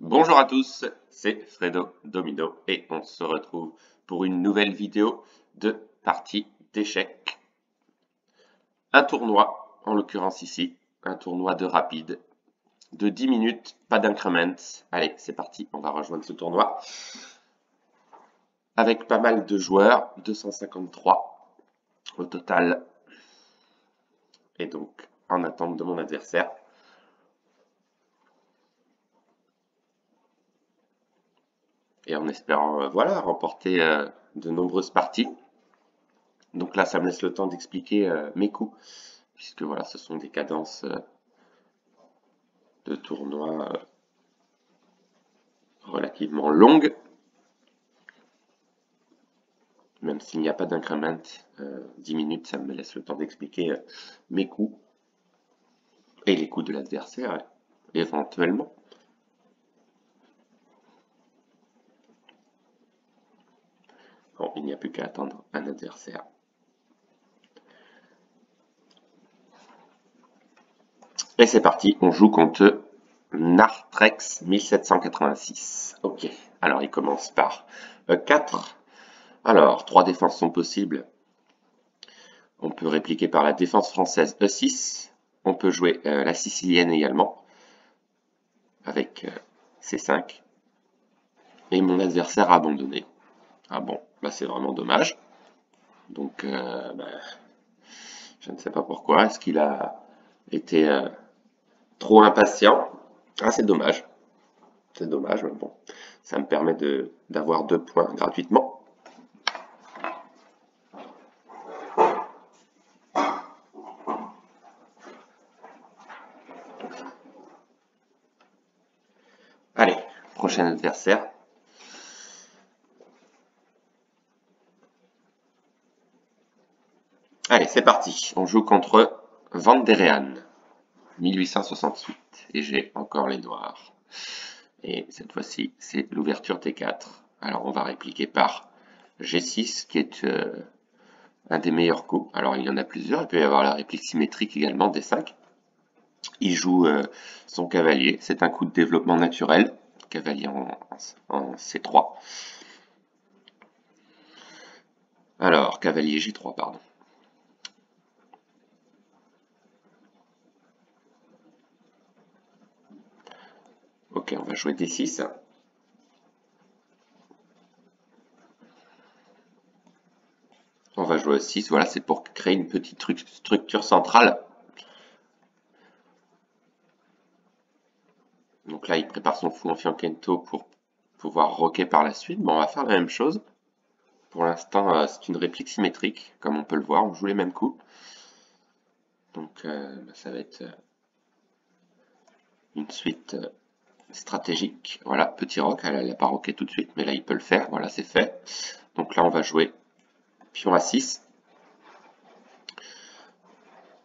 Bonjour à tous, c'est Fredo Domino et on se retrouve pour une nouvelle vidéo de partie d'échecs. Un tournoi, en l'occurrence ici, un tournoi de rapide de 10 minutes, pas d'increment. Allez, c'est parti, on va rejoindre ce tournoi. Avec pas mal de joueurs, 253 au total. Et donc, en attente de mon adversaire. Et en espérant voilà, remporter de nombreuses parties. Donc là, ça me laisse le temps d'expliquer mes coups, puisque voilà, ce sont des cadences de tournoi relativement longues, même s'il n'y a pas d'increment. 10 minutes, ça me laisse le temps d'expliquer mes coups et les coups de l'adversaire, éventuellement. Bon, il n'y a plus qu'à attendre un adversaire. Et c'est parti, on joue contre Nartrex 1786. Ok, alors il commence par 4. Alors, 3 défenses sont possibles. On peut répliquer par la défense française E6. On peut jouer la sicilienne également, avec C5. Et mon adversaire a abandonné. Ah bon, bah c'est vraiment dommage. Donc, je ne sais pas pourquoi. Est-ce qu'il a été trop impatient? Ah, c'est dommage. C'est dommage, mais bon. Ça me permet d'avoir 2 points gratuitement. Allez, prochain adversaire. Allez, c'est parti. On joue contre Van der Heijn, 1868. Et j'ai encore les noirs. Et cette fois-ci, c'est l'ouverture T4. Alors, on va répliquer par G6, qui est un des meilleurs coups. Alors, il y en a plusieurs. Il peut y avoir la réplique symétrique également, D5. Il joue son cavalier. C'est un coup de développement naturel. Cavalier en C3. Alors, cavalier G3, pardon. Ok, on va jouer D6. On va jouer E6. Voilà, c'est pour créer une petite structure centrale. Donc là, il prépare son fou en fianchetto pour pouvoir roquer par la suite. Bon, on va faire la même chose. Pour l'instant, c'est une réplique symétrique, comme on peut le voir. On joue les mêmes coups. Donc, ça va être une suite stratégique. Voilà, petit roc. Elle n'a pas roqué tout de suite, mais là, il peut le faire. Voilà, c'est fait. Donc là, on va jouer pion A6.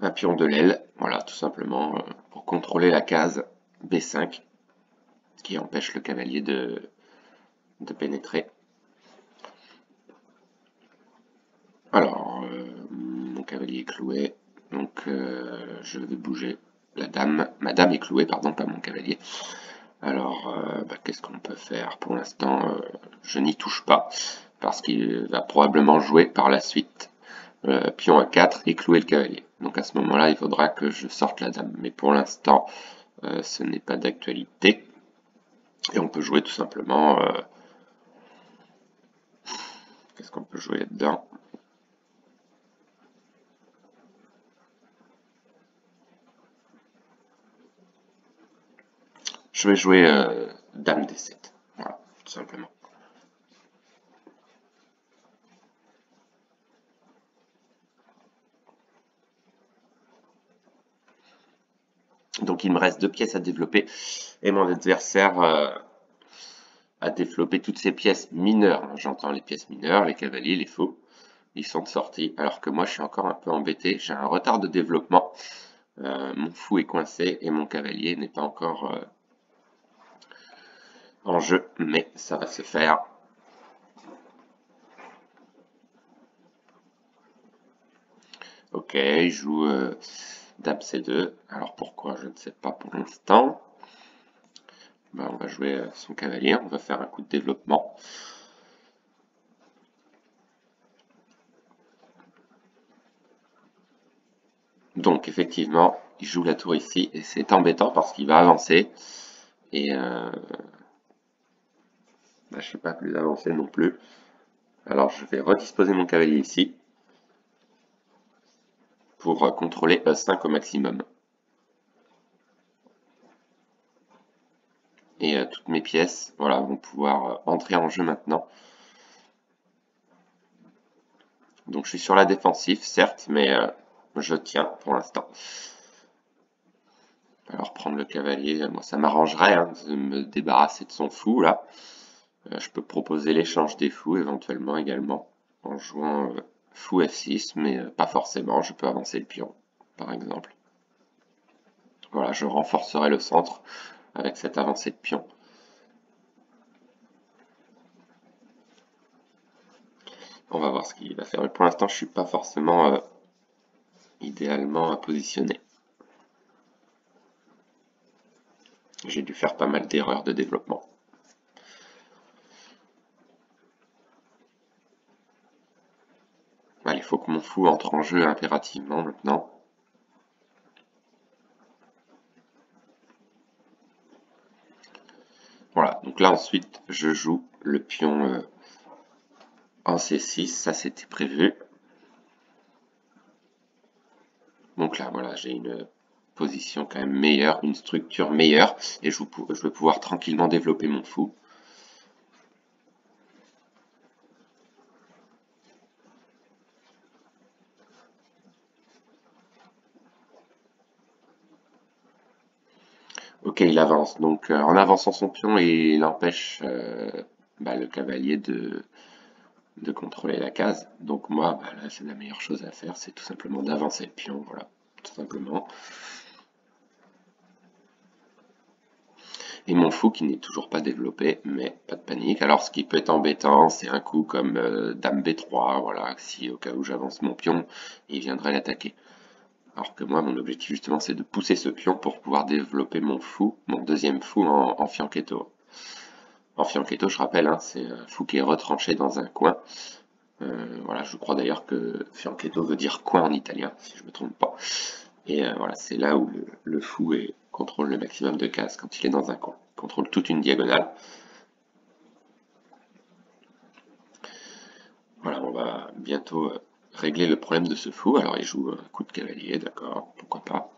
Un pion de l'aile. Voilà, tout simplement pour contrôler la case B5 qui empêche le cavalier de pénétrer. Alors, mon cavalier est cloué, donc je vais bouger la dame. Ma dame est clouée, pardon, pas mon cavalier. Alors, qu'est-ce qu'on peut faire? Pour l'instant, je n'y touche pas, parce qu'il va probablement jouer par la suite pion à 4 et clouer le cavalier. Donc à ce moment-là, il faudra que je sorte la dame. Mais pour l'instant, ce n'est pas d'actualité. Et on peut jouer tout simplement... qu'est-ce qu'on peut jouer là-dedans? Je vais jouer dame D7. Voilà, tout simplement. Donc il me reste 2 pièces à développer et mon adversaire a développé toutes ses pièces mineures. J'entends les pièces mineures, les cavaliers, les faux. Ils sont sortis alors que moi je suis encore un peu embêté. J'ai un retard de développement. Mon fou est coincé et mon cavalier n'est pas encore en jeu, mais ça va se faire. Ok, il joue dame C2. Alors pourquoi, je ne sais pas pour l'instant. ben, on va jouer son cavalier, on va faire un coup de développement. Donc effectivement, il joue la tour ici, et c'est embêtant parce qu'il va avancer, et ben, je ne suis pas plus avancé non plus. Alors je vais redisposer mon cavalier ici, pour contrôler E5 au maximum. Et toutes mes pièces, voilà, vont pouvoir entrer en jeu maintenant. Donc je suis sur la défensive, certes, mais je tiens pour l'instant. Alors prendre le cavalier, moi ça m'arrangerait hein, de me débarrasser de son fou là. Je peux proposer l'échange des fous éventuellement également, en jouant fou F6, mais pas forcément, je peux avancer le pion, par exemple. Voilà, je renforcerai le centre avec cette avancée de pion. On va voir ce qu'il va faire. Mais pour l'instant, je suis pas forcément idéalement positionné. J'ai dû faire pas mal d'erreurs de développement. Allez, il faut que mon fou entre en jeu impérativement maintenant. Voilà, donc là ensuite, je joue le pion en C6, ça c'était prévu. Donc là, voilà, j'ai une position quand même meilleure, une structure meilleure, et je vais pouvoir tranquillement développer mon fou. Ok, il avance. Donc en avançant son pion, il empêche le cavalier de contrôler la case. Donc moi, là, c'est la meilleure chose à faire, c'est tout simplement d'avancer le pion, voilà, tout simplement. Et mon fou qui n'est toujours pas développé, mais pas de panique. Alors ce qui peut être embêtant, c'est un coup comme Dame B3, voilà, si au cas où j'avance mon pion, il viendrait l'attaquer. Alors que moi, mon objectif justement, c'est de pousser ce pion pour pouvoir développer mon fou, mon deuxième fou en fianchetto. En fianchetto, je rappelle, hein, c'est un fou qui est retranché dans un coin. Voilà, je crois d'ailleurs que fianchetto veut dire coin en italien, si je ne me trompe pas. Et voilà, c'est là où le fou contrôle le maximum de cases quand il est dans un coin. Il contrôle toute une diagonale. Voilà, on va bientôt régler le problème de ce fou. Alors il joue un coup de cavalier, d'accord, pourquoi pas.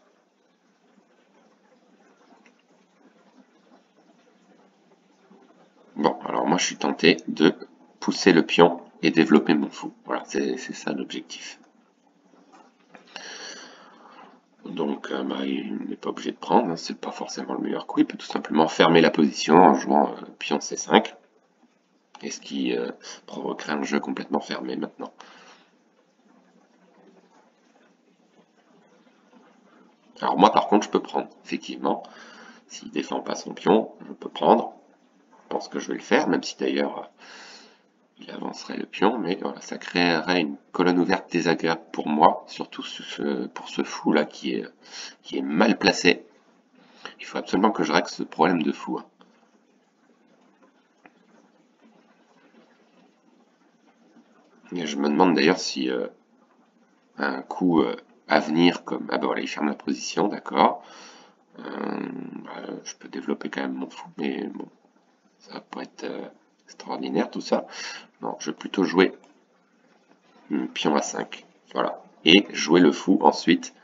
Bon, alors moi je suis tenté de pousser le pion et développer mon fou. Voilà, c'est ça l'objectif. Donc il n'est pas obligé de prendre, hein, c'est pas forcément le meilleur coup. Il peut tout simplement fermer la position en jouant pion C5. Et ce qui provoquerait un jeu complètement fermé maintenant. Alors moi par contre je peux prendre, effectivement. S'il défend pas son pion, je peux prendre. Je pense que je vais le faire, même si d'ailleurs il avancerait le pion, mais voilà, ça créerait une colonne ouverte désagréable pour moi, surtout pour ce fou là qui est mal placé. Il faut absolument que je règle ce problème de fou. Et je me demande d'ailleurs si un coup à venir comme... Ah ben voilà, il ferme la position, d'accord. Je peux développer quand même mon fou, mais bon, ça va pas être extraordinaire tout ça. Non, je vais plutôt jouer pion A5. Voilà. Et jouer le fou ensuite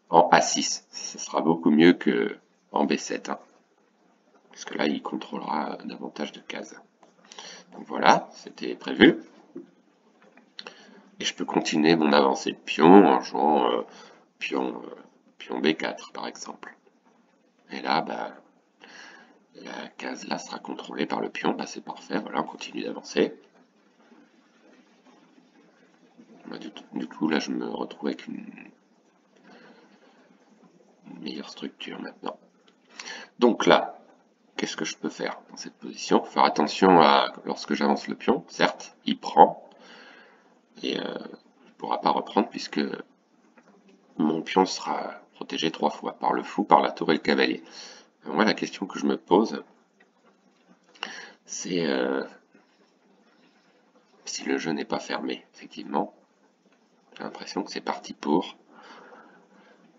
en A6. Ce sera beaucoup mieux que en B7. Hein, parce que là, il contrôlera davantage de cases. Donc voilà, c'était prévu. Et je peux continuer mon avancée de pion en jouant pion, pion B4 par exemple. Et là, la case là sera contrôlée par le pion. C'est parfait, voilà, on continue d'avancer. Du coup, là, je me retrouve avec une meilleure structure maintenant. Donc là, qu'est-ce que je peux faire dans cette position? Faire attention à lorsque j'avance le pion, certes, il prend, et il ne pourra pas reprendre puisque mon pion sera protégé 3 fois, par le fou, par la tour et le cavalier. Moi, la question que je me pose, c'est si le jeu n'est pas fermé, effectivement. J'ai l'impression que c'est parti pour.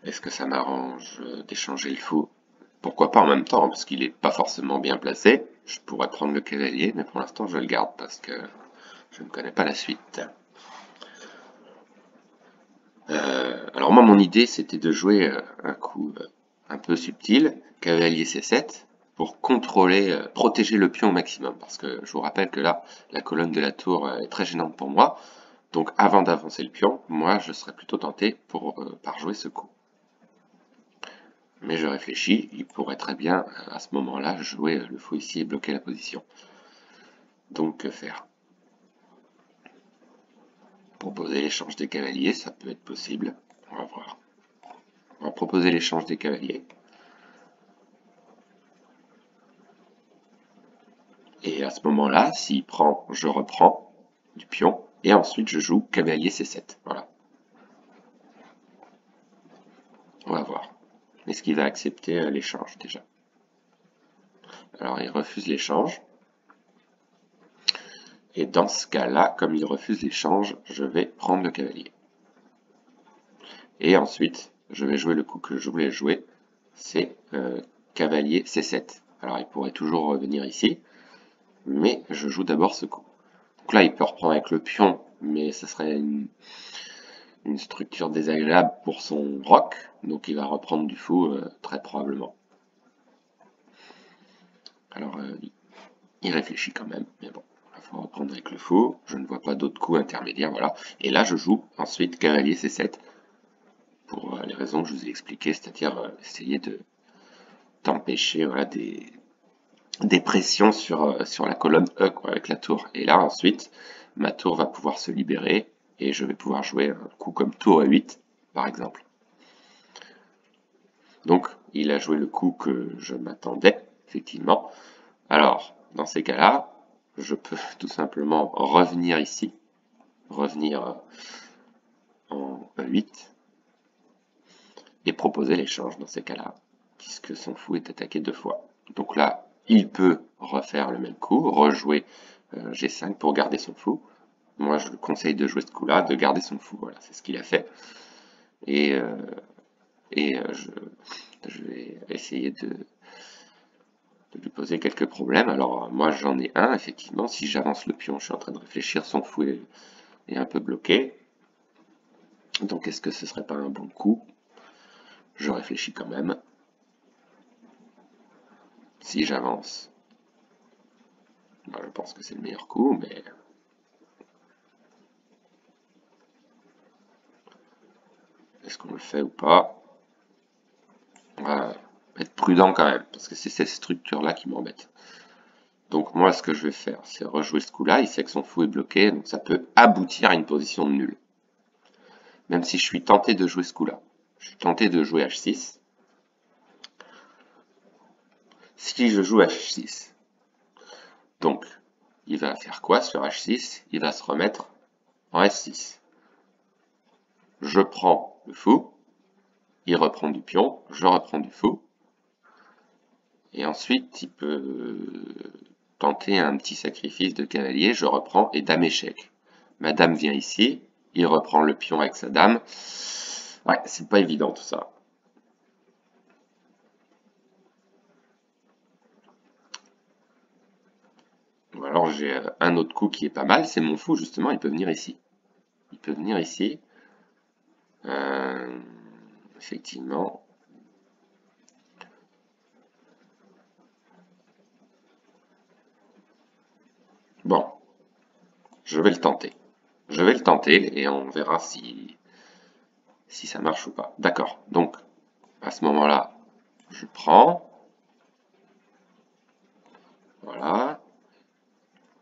Est-ce que ça m'arrange d'échanger le fou? Pourquoi pas en même temps, parce qu'il n'est pas forcément bien placé. Je pourrais prendre le cavalier, mais pour l'instant je le garde parce que je ne connais pas la suite. Alors moi mon idée c'était de jouer un coup un peu subtil, cavalier C7, pour contrôler, protéger le pion au maximum. Parce que je vous rappelle que là, la colonne de la tour est très gênante pour moi. Donc avant d'avancer le pion, moi je serais plutôt tenté par jouer ce coup. Mais je réfléchis, il pourrait très bien à ce moment-là jouer le fou ici et bloquer la position. Donc que faire? Proposer l'échange des cavaliers, ça peut être possible. On va voir. On va proposer l'échange des cavaliers. Et à ce moment-là, s'il prend, je reprends du pion. Et ensuite, je joue cavalier C7. Voilà. On va voir. Est-ce qu'il va accepter l'échange déjà? Alors, il refuse l'échange. Et dans ce cas-là, comme il refuse l'échange, je vais prendre le cavalier. Et ensuite, je vais jouer le coup que je voulais jouer. C'est cavalier C7. Alors, il pourrait toujours revenir ici. Mais je joue d'abord ce coup. Donc là, il peut reprendre avec le pion, mais ce serait une structure désagréable pour son roc, donc il va reprendre du fou très probablement. Alors, il réfléchit quand même, mais bon, il faut reprendre avec le fou, je ne vois pas d'autres coups intermédiaires, voilà. Et là, je joue ensuite cavalier C7, pour les raisons que je vous ai expliquées, c'est-à-dire essayer d'empêcher voilà, des pressions sur la colonne E, quoi, avec la tour. Et là, ensuite, ma tour va pouvoir se libérer, et je vais pouvoir jouer un coup comme tour E8, par exemple. Donc, il a joué le coup que je m'attendais, effectivement. Alors, dans ces cas-là, je peux tout simplement revenir ici, revenir en E8, et proposer l'échange dans ces cas-là, puisque son fou est attaqué 2 fois. Donc là, il peut refaire le même coup, rejouer G5 pour garder son fou. Moi, je le conseille de jouer ce coup-là, de garder son fou. Voilà, c'est ce qu'il a fait. Et je vais essayer de lui poser quelques problèmes. Alors, moi, j'en ai un, effectivement. Si j'avance le pion, je suis en train de réfléchir, son fou est un peu bloqué. Donc, est-ce que ce serait pas un bon coup? Je réfléchis quand même. Si j'avance, ben, je pense que c'est le meilleur coup, mais est-ce qu'on le fait ou pas? On va être prudent quand même, parce que c'est cette structure-là qui m'embête. Donc moi, ce que je vais faire, c'est rejouer ce coup-là. Il sait que son fou est bloqué, donc ça peut aboutir à une position nulle. Même si je suis tenté de jouer ce coup-là. Je suis tenté de jouer H6. Si je joue H6, donc il va faire quoi sur H6? Il va se remettre en S6. Je prends le fou, il reprend du pion, je reprends du fou. Et ensuite, il peut tenter un petit sacrifice de cavalier, je reprends, et dame échec. Ma dame vient ici, il reprend le pion avec sa dame. Ouais, c'est pas évident tout ça. Ou alors j'ai un autre coup qui est pas mal, c'est mon fou justement, il peut venir ici. Il peut venir ici. Effectivement. Bon, je vais le tenter. Je vais le tenter et on verra si ça marche ou pas. D'accord, donc à ce moment-là, je prends. Voilà,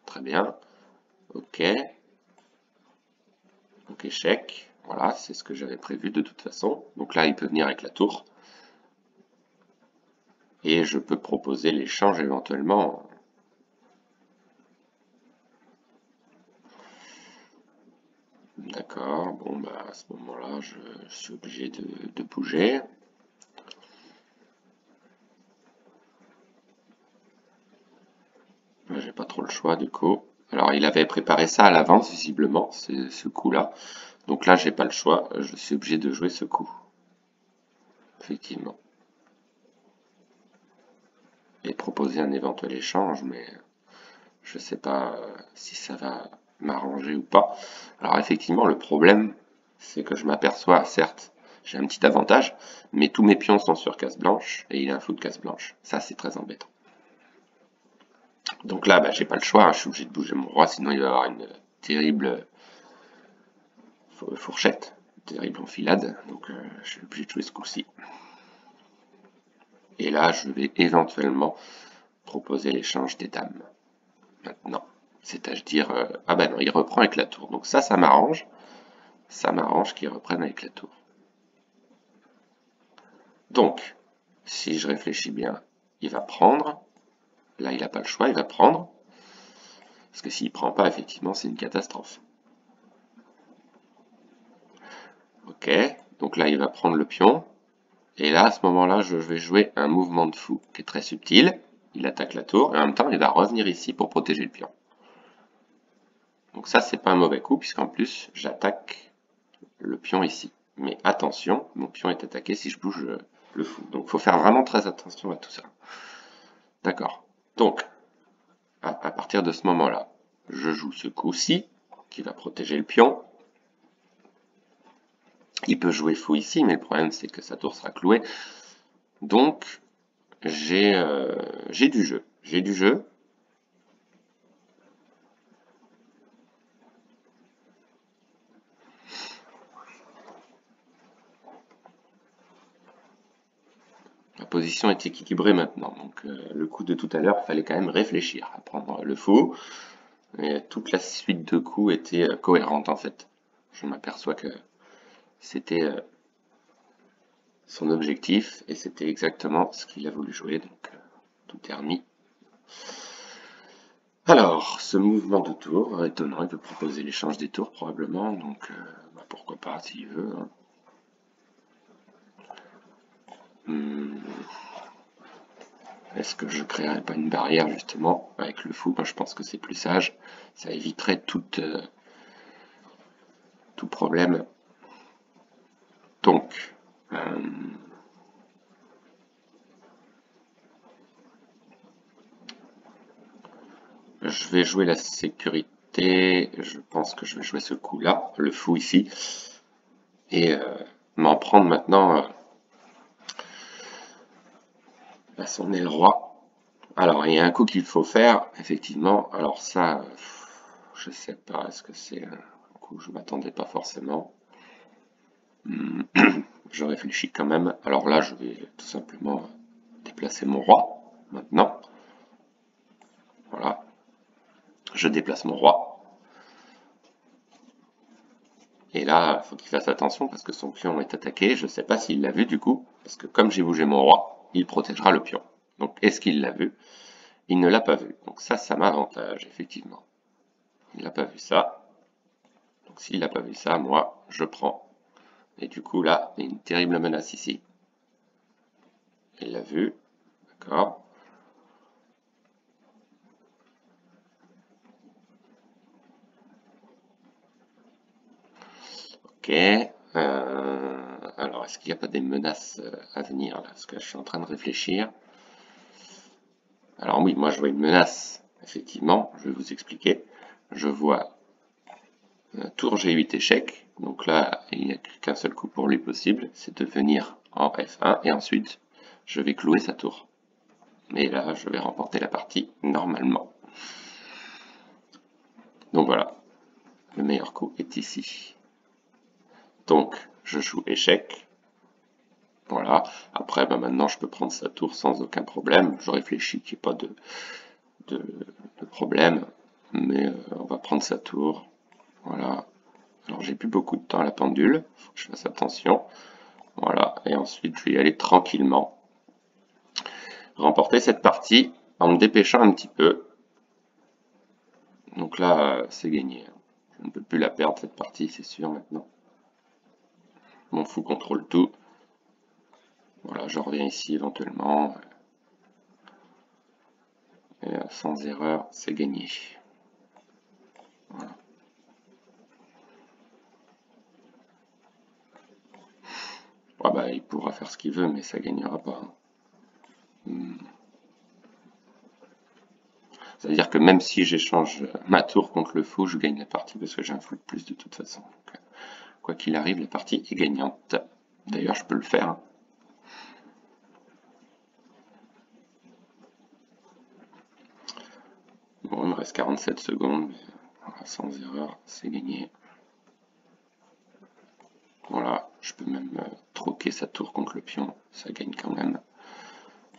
très bien. Ok. Donc échec. Voilà, c'est ce que j'avais prévu de toute façon. Donc là, il peut venir avec la tour. Et je peux proposer l'échange éventuellement. D'accord, bon bah à ce moment-là, je suis obligé de bouger. j'ai pas trop le choix du coup. Alors il avait préparé ça à l'avance visiblement, ce coup-là. Donc là j'ai pas le choix, je suis obligé de jouer ce coup. Effectivement. Et proposer un éventuel échange, mais je sais pas si ça va m'arranger ou pas. Alors effectivement le problème c'est que je m'aperçois, certes, j'ai un petit avantage, mais tous mes pions sont sur case blanche et il a un fou de case blanche. Ça c'est très embêtant. Donc là, bah, j'ai pas le choix, hein, je suis obligé de bouger mon roi, sinon il va y avoir une terrible fourchette, une terrible enfilade. Donc je suis obligé de jouer ce coup-ci. Et là, je vais éventuellement proposer l'échange des dames. Maintenant, c'est-à-dire, ah bah non, il reprend avec la tour. Donc ça m'arrange. Ça m'arrange qu'il reprenne avec la tour. Donc, si je réfléchis bien, il va prendre. Là, il n'a pas le choix, il va prendre. Parce que s'il ne prend pas, effectivement, c'est une catastrophe. Ok, donc là, il va prendre le pion. Et là, à ce moment-là, je vais jouer un mouvement de fou qui est très subtil. Il attaque la tour et en même temps, il va revenir ici pour protéger le pion. Donc ça, c'est pas un mauvais coup, puisqu'en plus, j'attaque le pion ici. Mais attention, mon pion est attaqué si je bouge le fou. Donc il faut faire vraiment très attention à tout ça. D'accord. Donc, à partir de ce moment-là, je joue ce coup-ci, qui va protéger le pion. Il peut jouer fou ici, mais le problème c'est que sa tour sera clouée. Donc, j'ai du jeu. J'ai du jeu. La position est équilibrée maintenant. Donc, le coup de tout à l'heure, il fallait quand même réfléchir à prendre le fou. Et toute la suite de coups était cohérente en fait. Je m'aperçois que c'était son objectif et c'était exactement ce qu'il a voulu jouer. Donc, tout est remis. Alors, ce mouvement de tour, étonnant, il peut proposer l'échange des tours probablement, donc bah, pourquoi pas s'il veut. Hein. Est-ce que je créerais pas une barrière justement avec le fou? Moi je pense que c'est plus sage, ça éviterait tout problème. Donc, je vais jouer la sécurité, je pense que je vais jouer ce coup-là, le fou ici, et m'en prendre maintenant à son aile roi. Alors, il y a un coup qu'il faut faire, effectivement. Alors ça, je sais pas, est-ce que c'est un coup je m'attendais pas forcément. Je réfléchis quand même. Alors là, je vais tout simplement déplacer mon roi, maintenant. Voilà. Je déplace mon roi. Et là, il faut qu'il fasse attention parce que son pion est attaqué. Je ne sais pas s'il l'a vu du coup, parce que comme j'ai bougé mon roi, il protégera le pion. Donc, est-ce qu'il l'a vu? Il ne l'a pas vu. Donc ça m'avantage, effectivement. Il n'a pas vu ça. Donc s'il n'a pas vu ça, moi, je prends. Et du coup, là, il y a une terrible menace ici. Il l'a vu. D'accord. Ok. Alors, est-ce qu'il n'y a pas des menaces à venir là? Parce que je suis en train de réfléchir. Alors oui, moi je vois une menace. Effectivement, je vais vous expliquer. Je vois tour G8 échec. Donc là, il n'y a qu'un seul coup pour lui possible, c'est de venir en F1 et ensuite je vais clouer sa tour. Mais là, je vais remporter la partie normalement. Donc voilà, le meilleur coup est ici. Donc, je joue échec. Voilà. Après, ben maintenant, je peux prendre sa tour sans aucun problème. Je réfléchis qu'il n'y ait pas de problème. Mais on va prendre sa tour. Voilà. Alors, j'ai plus beaucoup de temps à la pendule. Faut que je fasse attention. Voilà. Et ensuite, je vais y aller tranquillement. Remporter cette partie en me dépêchant un petit peu. Donc là, c'est gagné. Je ne peux plus la perdre, cette partie, c'est sûr, maintenant. Mon fou contrôle tout. Voilà, je reviens ici éventuellement. Et sans erreur, c'est gagné. Voilà. Ah bah, il pourra faire ce qu'il veut, mais ça gagnera pas. C'est-à-dire que même si j'échange ma tour contre le fou, je gagne la partie parce que j'ai un fou de plus de toute façon. Donc, quoi qu'il arrive, la partie est gagnante. D'ailleurs, je peux le faire. Hein. Bon, il me reste 47 secondes, mais voilà, sans erreur, c'est gagné. Voilà, je peux même troquer sa tour contre le pion, ça gagne quand même.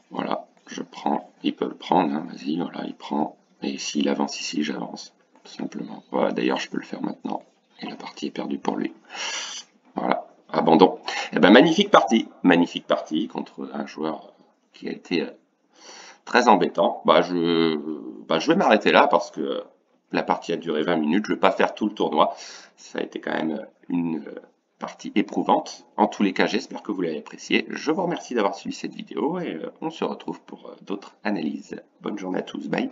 Voilà, je prends, il peut le prendre, hein, vas-y, voilà, il prend. Et s'il avance ici, j'avance, tout simplement. Voilà, d'ailleurs, je peux le faire maintenant. Et la partie est perdue pour lui. Voilà, abandon. Eh ben, magnifique partie contre un joueur qui a été très embêtant. Je vais m'arrêter là parce que la partie a duré 20 minutes. Je ne vais pas faire tout le tournoi. Ça a été quand même une partie éprouvante. En tous les cas, j'espère que vous l'avez apprécié. Je vous remercie d'avoir suivi cette vidéo et on se retrouve pour d'autres analyses. Bonne journée à tous. Bye.